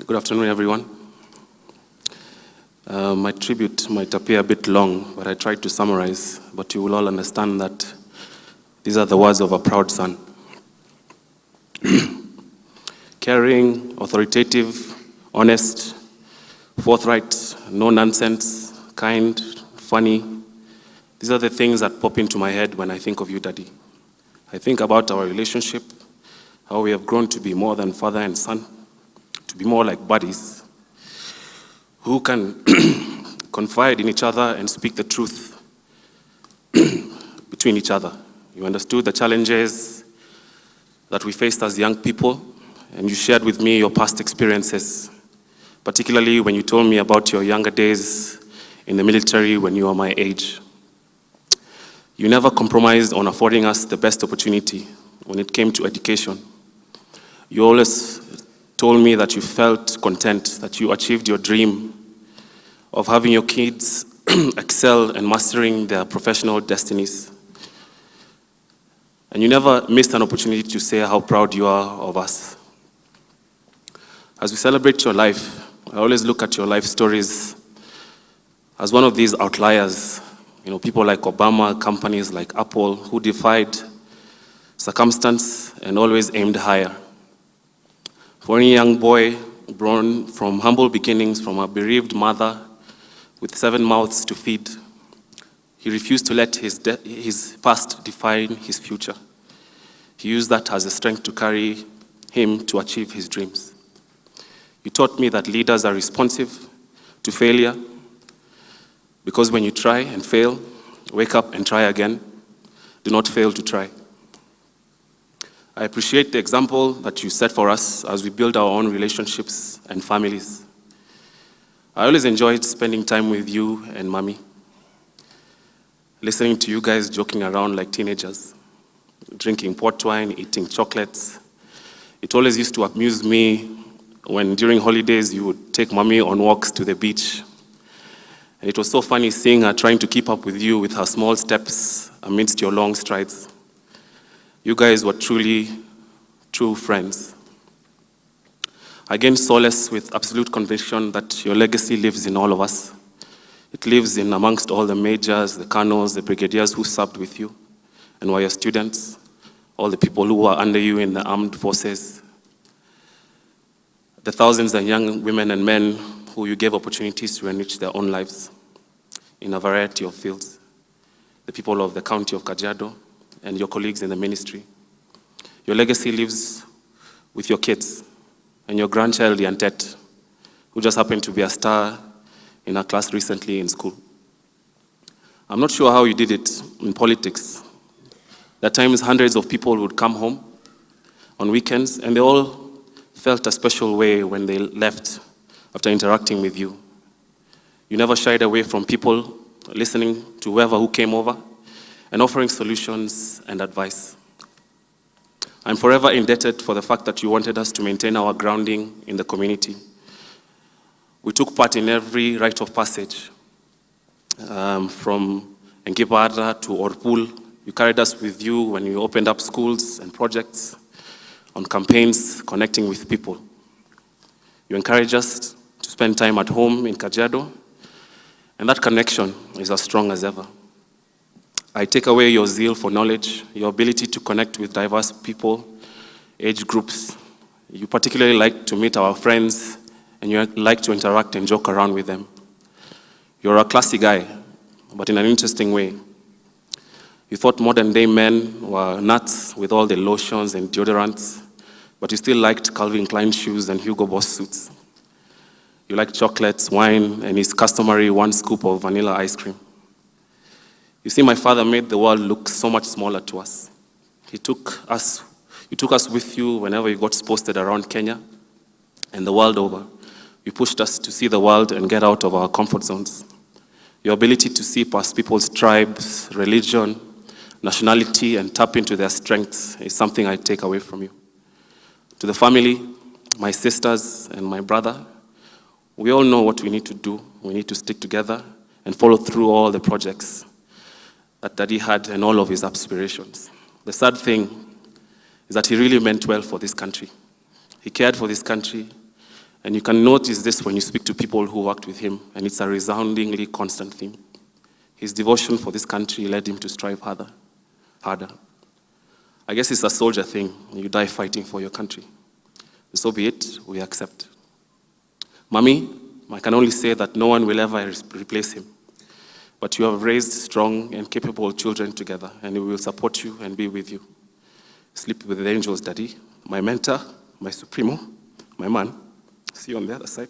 Good afternoon, everyone. My tribute might appear a bit long, but I tried to summarize, but you will all understand that these are the words of a proud son. Caring, authoritative, honest, forthright, no nonsense, kind, funny. These are the things that pop into my head when I think of you, Daddy. I think about our relationship, how we have grown to be more than father and son, to be more like buddies, who can confide in each other and speak the truth between each other. You understood the challenges that we faced as young people, and you shared with me your past experiences, particularly when you told me about your younger days in the military when you were my age. You never compromised on affording us the best opportunity when it came to education. You always told me that you felt content, that you achieved your dream of having your kids excel and mastering their professional destinies. And you never missed an opportunity to say how proud you are of us. As we celebrate your life, I always look at your life stories as one of these outliers. You know, people like Obama, companies like Apple, who defied circumstance and always aimed higher. For any young boy born from humble beginnings, from a bereaved mother with 7 mouths to feed, he refused to let his past define his future. He used that as a strength to carry him to achieve his dreams. You taught me that leaders are responsive to failure, because when you try and fail, wake up and try again. Do not fail to try. I appreciate the example that you set for us as we build our own relationships and families. I always enjoyed spending time with you and Mommy, listening to you guys joking around like teenagers, drinking port wine, eating chocolates. It always used to amuse me when during holidays you would take Mommy on walks to the beach. And it was so funny seeing her trying to keep up with you with her small steps amidst your long strides. You guys were truly true friends. I gained solace with absolute conviction that your legacy lives in all of us. It lives in amongst all the majors, the colonels, the brigadiers who served with you and were your students, all the people who were under you in the armed forces, the thousands of young women and men who you gave opportunities to enrich their own lives in a variety of fields, the people of the county of Kajiado, and your colleagues in the ministry. Your legacy lives with your kids and your grandchild, Yantet, who just happened to be a star in her class recently in school. I'm not sure how you did it in politics. At times, hundreds of people would come home on weekends, and they all felt a special way when they left after interacting with you. You never shied away from people, listening to whoever who came over, and offering solutions and advice. I'm forever indebted for the fact that you wanted us to maintain our grounding in the community. We took part in every rite of passage, from Nkaisery to Orpul. You carried us with you when you opened up schools and projects, on campaigns, connecting with people. You encouraged us to spend time at home in Kajiado, and that connection is as strong as ever. I take away your zeal for knowledge, your ability to connect with diverse people, age groups. You particularly like to meet our friends, and you like to interact and joke around with them. You're a classy guy, but in an interesting way. You thought modern day men were nuts with all the lotions and deodorants, but you still liked Calvin Klein shoes and Hugo Boss suits. You liked chocolates, wine, and his customary 1 scoop of vanilla ice cream. You see, my father made the world look so much smaller to us. You took us with you whenever you got posted around Kenya and the world over. You pushed us to see the world and get out of our comfort zones. Your ability to see past people's tribes, religion, nationality, and tap into their strengths is something I take away from you. To the family, my sisters and my brother, we all know what we need to do. We need to stick together and follow through all the projects that Daddy had and all of his aspirations. The sad thing is that he really meant well for this country. He cared for this country, And you can notice this when you speak to people who worked with him, and it's a resoundingly constant theme. His devotion for this country led him to strive harder. I guess it's a soldier thing. You die fighting for your country. So be it, we accept. Mommy, I can only say that no one will ever replace him. But you have raised strong and capable children together, and we will support you and be with you. Sleep with the angels, Daddy. My mentor, my supremo, my man. See you on the other side.